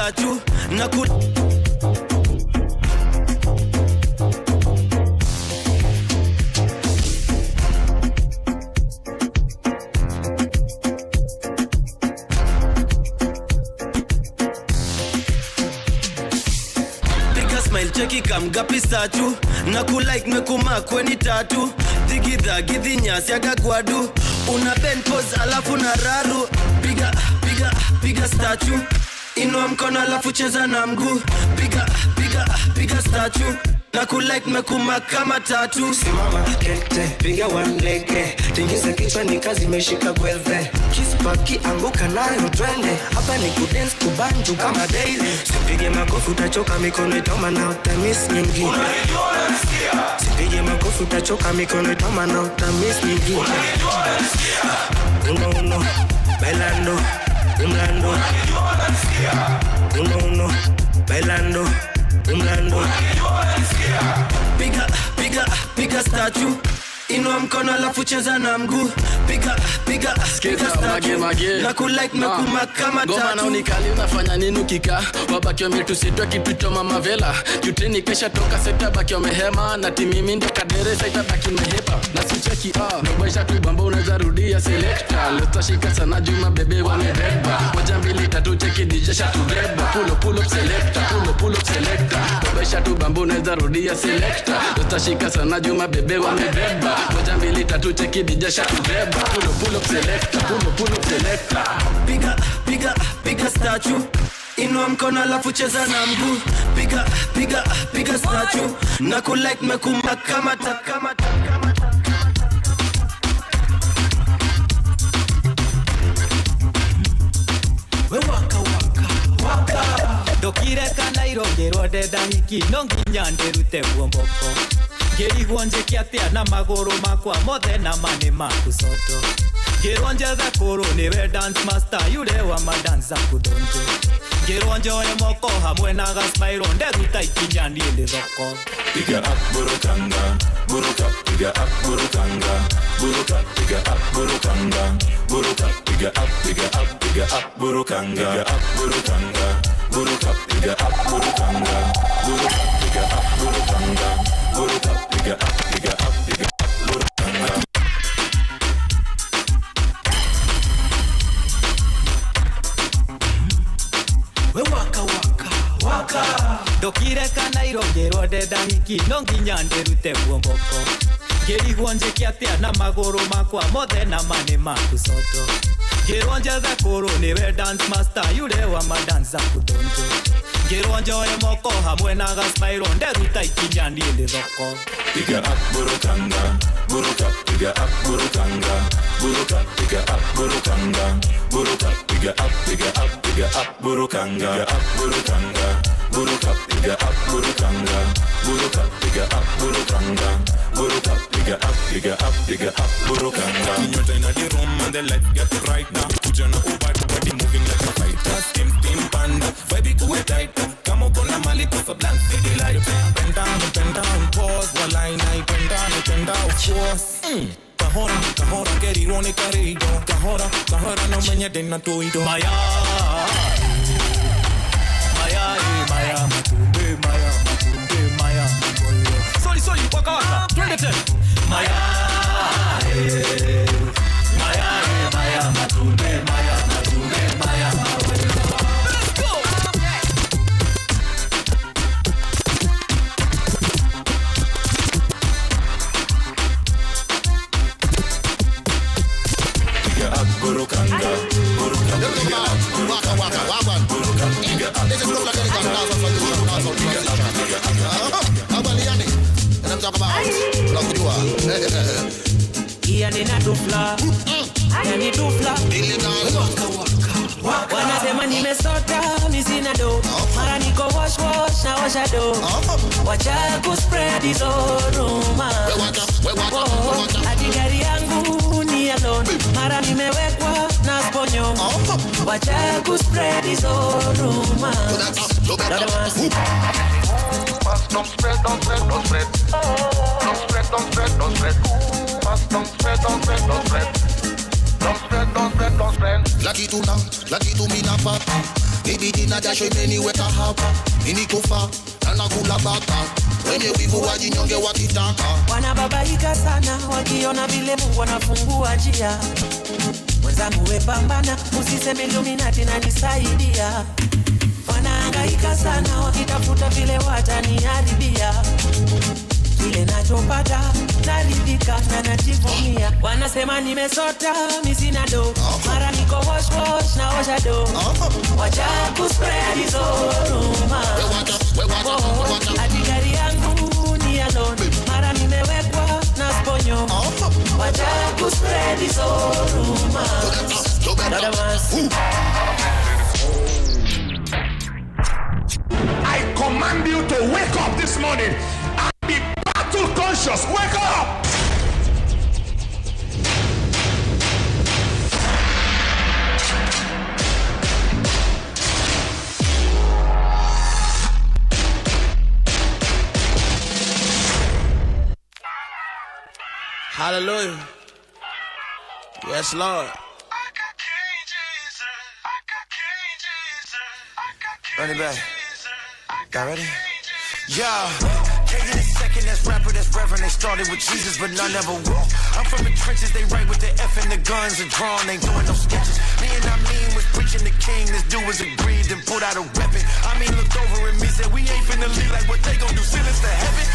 statue na cheki kamgapi statue na kulike mekuma kweni tatu digidha gidhinyasi agagwadu una bend pose alafu na raru piga statue inua mkono alafu cheza na mguu piga statue na kulike mekuma kama tatu simama kete piga one lege tingiza kichwa ni kazi imeshika gweve kispaki anguka nayo twende hapa ni kudance kubanju kama daily sipige makofi utachoka mikono itoma na utamiss nyingine sipige makofi utachoka mikono itoma na utamiss nyingine uno bailando umlando uno bailando umlando piga statue inua mkono alafu cheza na mguu piga statue na kulike mekuma kama tatu ngoma na unikali unafanya nini ukika wabaki wametusitwa kitu mama vela jutini kesha toka seta baki wamehema na timimi ndo kadere seta baki mehepa na sicheki ndobaisha kuibamba unaweza rudia selector letashika sana juma bebe wamebeba moja mbili tatu cheki DJ shatubeba pull up selector ndobaisha tu bamba unaweza rudia selector letashika sana juma bebe wamebeba moja mbili tatu cheki DJ shatubeba pull up selector piga statue inua mkono alafu cheza na mguu piga statue na kulike mekuma kama we waka dokire kana irongerwo ndenda hiki no nginya ndirute guomboko ngirigwo njiki atia na maguru makwa mothe na mane maku soto Gironje thakuru niwe dance master yule wa madanza kudonjo Gironje oye moko hamwe na gasmairo nderuta ikinya niende thoko Piga up burukanga buruka piga up burukanga buruka piga up burukanga buruka piga up burukanga buruka piga up burukanga buruka piga up burukanga buruka piga up burukanga we waka dokire kana irongerwo ndenda hiki no nginya ndirute guomboko ngirigwo njiki atia na maguru makwa mothe na mane maku soto Gironje thakuru niwe dance master yule wa madanza kudonjo Gironje oye moko hamwe na gasmairo nderuta ikinya niende thoko Piga up burukanga buruka piga up burukanga buruka piga up burukanga buruka piga up burukanga buruka piga up burukanga buruka piga up burukanga buruka piga up burukanga You're in the room and the light get right now Ujana ubata body moving like a fighter Steam panda vibe kuwe tight Kama ukona mali kufa blank city light Bend down, pause while I bend down, of course Kahora, get ironic karido Kahora, no menya dena tuido Maya, matumbe, Maya Sorry, waka, twende tena Maya, matumbe, Maya Let's go! Piga up burukanga Yani dufla wanasema nimesota misina do mara niko wash na washa do wacha kuspread hizo rumors hadi gari yangu ni alone mara nimewekwa na sponyo wacha kuspread hizo rumors Don't spread. Lucky to me na pop. Baby, mina dash meni weka hapa. Mini kufa, na kula baka. Wenye wivu wajinyonge wakitaka. Wanababaika sana wakiona vile Mungu anafungua njia. Mwenzangu we pambana, usiseme Illuminati na nisaidia. Wanahangaika sana wakitafuta vile wataniharibia. Kile nachopata naridhika na najivunia. Wanasema nimesota mimi sina do. Mara niko wash na osha do. Wacha kuspread hizo rumors. Hadi gari yangu ni alone. Mara nimewekwa na sponyo. Wacha kuspread hizo rumors. I command you to wake up this morning and be battle conscious. Wake up! Hallelujah. Yes, Lord. Run it back. Got ready? Yeah. Taking a second, that's rapper, that's reverend. They started with Jesus, but none ever walk. I'm from the trenches, they write with the F and the guns and drawn. Ain't doing no sketches. Me and I mean was preaching the king. This dude was agreed and pulled out a weapon. I mean, looked over at me, said, we ain't finna leave like what they gon' do, send us to heaven.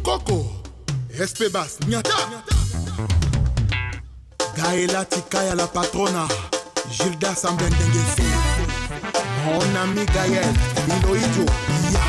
Coco, Espebas, Nyata. Gaëla Tikaya la patrona, Gilda Sambendengesi. Mon ami Gaël, Iloïdjo, Ya.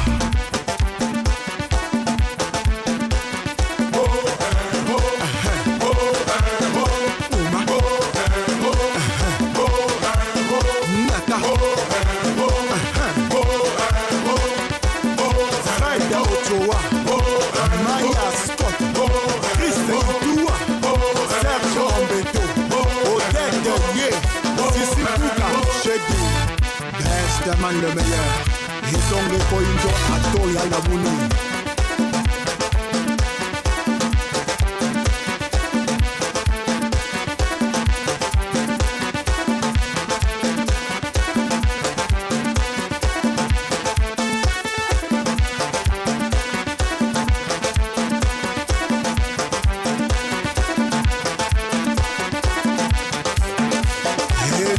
Man le meilleur, Hitonge koinjo atoli alabuni.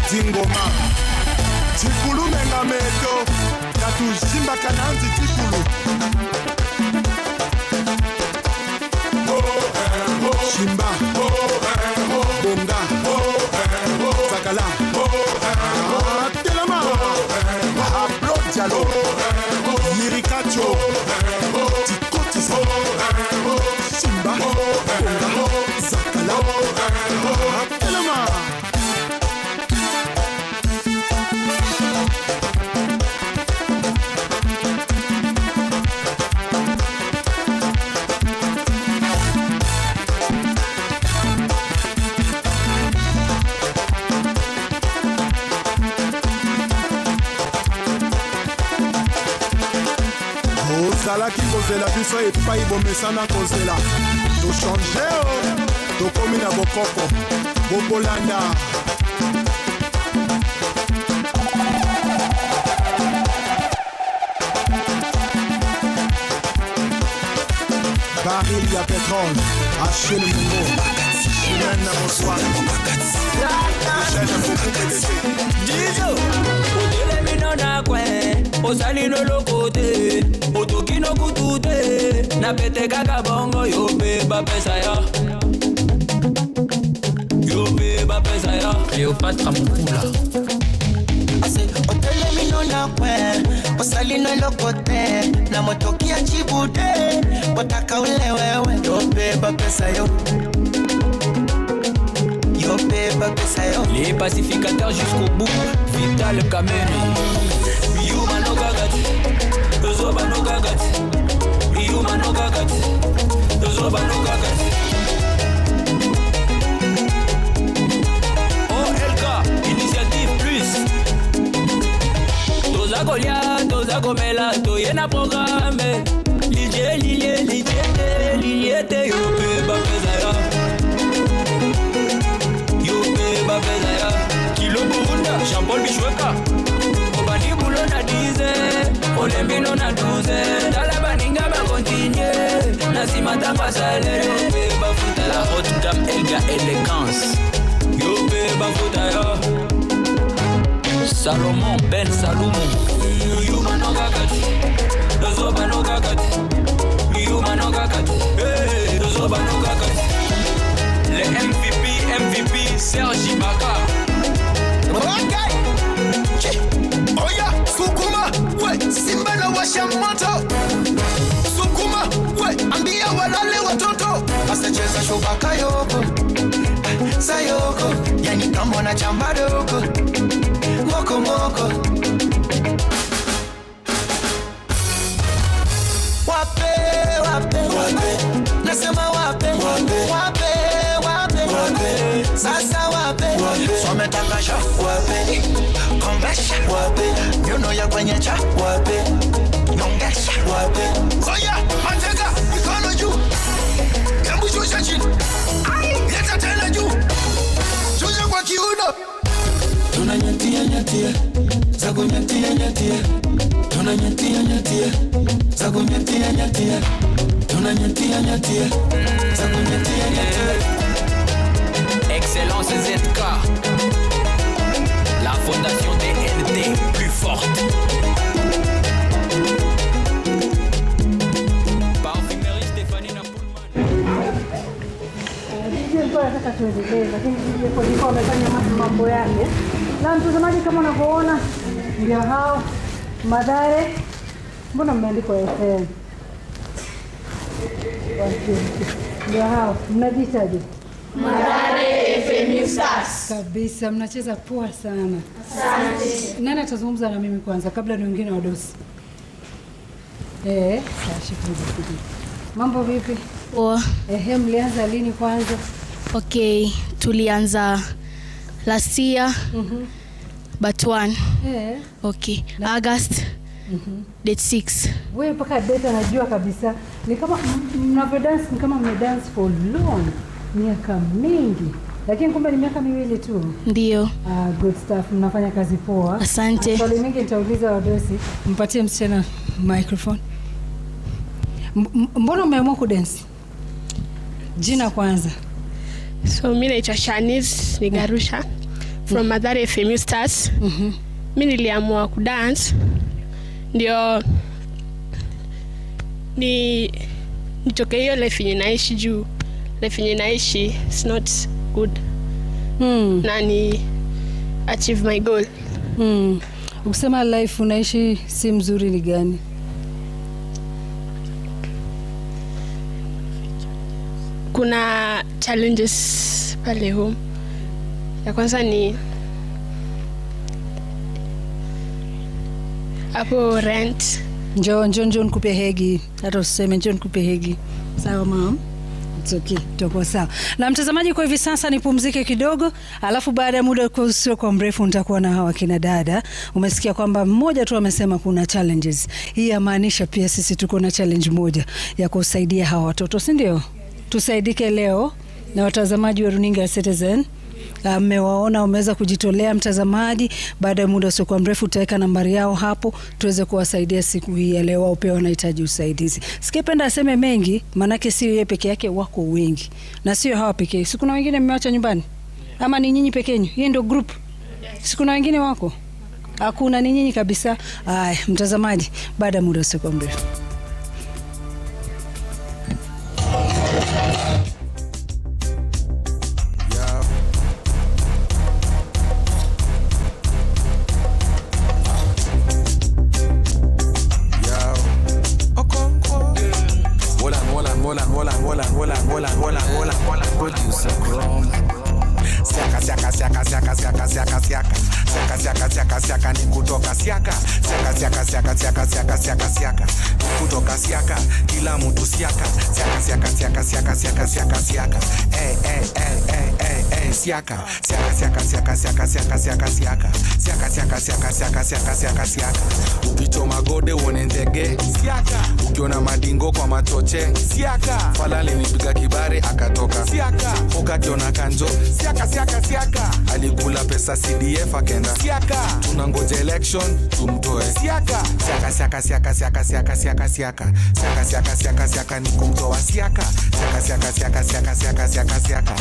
Tingoma Tikulu menga meto Katujimba kananzi tikulu Shimba Bonga Sakala Telema Ablo Diallo Yirikacho Tikotisa Shimba Bonga Sakala Telema Salaki kozela biso epai bomesana kozela to changer to komi na bokoko bobolanda baril ya pétrole achel mungo chimène na bonsoir Dizo Odele minona kwe Osali no lokote Otoki no kutute Na pete kaka bongo Yope ba pesa ya Yope ba pesa ya Cléopâtre Mukula Ase odele minona kwe Osali no lokote Na motoki ya chibude Wataka ule wewe Yope ba pesa yo Les pacificateurs jusqu'au bout Vital Kameni Yuma no gagati Zoba no gagati Yuma no gagati Zoba no gagati OLK Initiative Plus Toza Golia Toza Gomela Toyena programme Liliete Yope Bapezaya Babezaya, Kilo Burunda, Jean-Paul Bichweka Obani Boulon na 10 Olembino na 12 Talabaninga ba continue Nasimata pasale Yope bafuta la haute gamme Elga Elegance Yope bafuta ya Salomon Ben Salomon Yuma no gagati Dozoba no gagati Yuma no gagati Dozoba no gagati Le MVP Sergi Baka Okay. Oya, Sukuma, we Simba na washa moto. Sukuma, we ambia walale watoto. Asacheza shubaka yoko. Sayoko, yani kama na chamba doko. Moko moko. Wape. Nasema wape. Sasa wape Sometangasha wape Kongasha wape Nyuno ya kwenye cha wape Nyongesha wape Oya, matega, mikono juu Yambu shusha chini Leta tena juu Shusha kwa kiuno Tunanyatia Zago nyatia Tunanyatia Zago nyatia Tunanyatia Zago nyatia Excellence ZK La fondation DNT plus forte Parfumerie Stéphanie Napoulman Nilikuwa nataka tuendelee lakini nilikuwa nimefanya mambo yake. Na mtazamaji kama unavyoona ndio hao Mathare. Mbona mmeandika FM? Ndio hao mnajitaje? Mathare FM Stars. Kabisa mnacheza poa sana. Asante. Nani atazungumza na mimi kwanza kabla niongee na wadosi? Shukrani. Mambo vipi? Poa. Mlianza lini kwanza? Okay, tulianza last year. But one. Okay, August date 6. Wewe mpaka date anajua kabisa. Ni kama mnavyo dance, ni kama mme dance for long, miaka mingi. Lakini kumbe ni miaka miwili tu. Ndio. Good stuff. Mnafanya kazi poa. Asante. Swali mingi nitauliza wadosi. Mpatie msichana microphone. Mbona umeamua kudance? Jina kwanza. So mimi naitwa Shanice Nigarusha from Mathare FMU Stars. Mimi niliamua kudance ndio nitoke hiyo life yenye naishi juu. Life yenye naishi is not good. Na ni achieve my goal. Ukisema life unaishi si mzuri ni gani? Kuna challenges pale home. Ya kwanza ni hapo rent. Njoo nikupe hegi. Hata useme njoo nikupe hegi. Sawa mom? It's okay, tutakuwa sawa. Na mtazamaji, kwa hivi sasa nipumzike kidogo, alafu baada ya muda sio kwa mrefu nitakuwa na hawa kina dada. Umesikia kwamba mmoja tu amesema kuna challenges. Hii yamaanisha pia sisi tuko na challenge moja ya kusaidia hawa watoto, si ndio? Tusaidike leo na watazamaji wa runinga ya Citizen. Mmewaona wameweza kujitolea mtazamaji. Baada ya muda usiokuwa mrefu utaweka nambari yao hapo tuweze kuwasaidia siku hii ya leo, au pia wanahitaji usaidizi. Sikipenda aseme mengi, manake sio yeye peke yake, wako wengi. Na sio hawa pekee. Si kuna wengine mmeacha nyumbani? Ama ni nyinyi peke yenu? Hii ndio group. Si kuna wengine wako? Hakuna, ni nyinyi kabisa. Mtazamaji, baada ya muda usiokuwa mrefu. Siaka ni kutoka siaka. Siaka kutoka siaka. Kila mtu siaka. Siaka. Siaka. Siaka. Siaka. Ukichoma gode uone ndege. Siaka. Ukiona madingo kwa machoche. Siaka. Falale nipiga kibare akatoka. Siaka. Oka kiona kanjo. Siaka. Alikula pesa CDF akenda. Siaka. Tunangoja election tumtoe. Siaka ni kumtoa siaka. Siaka.